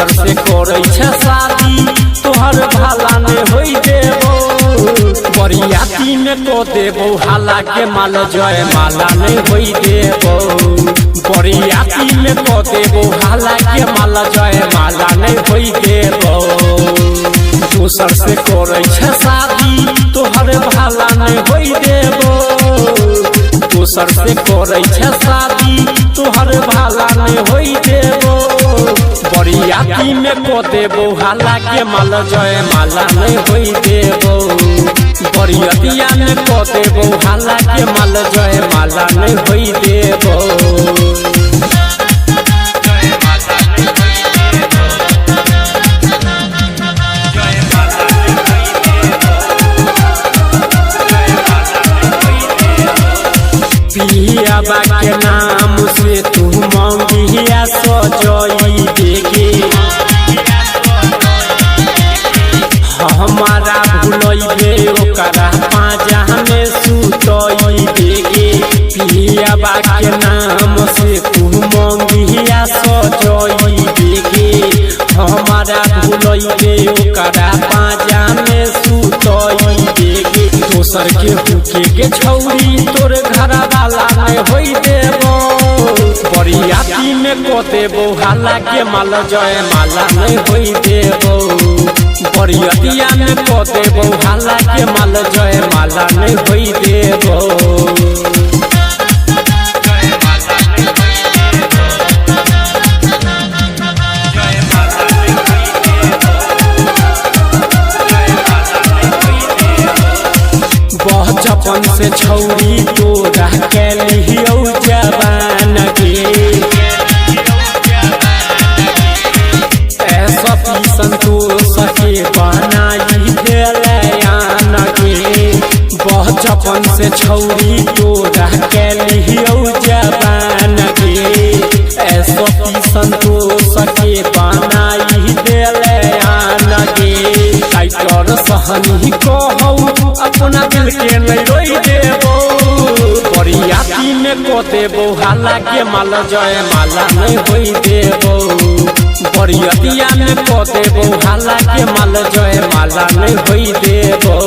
दोसर से करे छे शादी तोहर भाला ने होई देबो बरियाती में को देबो हाला के माल जय माला ने होई देबो बरियाती में को देबो हाला के माल जय माला ने होई देबो दोसर से करे छे शादी तोहर भाला ने होई देबो दोसर से करे छे शादी तोहर भाला ने होई देबो बरियाती में को देबो हाला के माल जय माला ने होई देबो बरियातिया में को देबो हाला के माल जय माला ने होई देबो पियाबा के नाम से तू मंगिया सजई देगे हमारा भूलइबे ओकरा पाजा में सुतई देगे पियाबा के नाम से तू मंगिया सजई देगे हमारा भूलइबे ओकरा पाजा में सुतई देगे दोसर के हुके के छौरी तोर घर वाला में होई देबो बरियाती में को देबो हाला के माल जय माला में होई देबो बरियातिया में को देबो हाला के माल जय माला में होई देबो बचपन से छौरी तोरा के लियो जवान के ऐसा संतोष के बनाई देलयान के बचपन से छौरी तोरा के लियो जवान के ऐसा संतोष के बनाई देलयान के टाइटर सहनी कहू अपना दिल के नहीं रोई देबो बरियाती में को देबो हाला के माल जय माला नहीं होई देबो बरियातिया में को देबो हाला के माल जय माला नहीं होई देबो।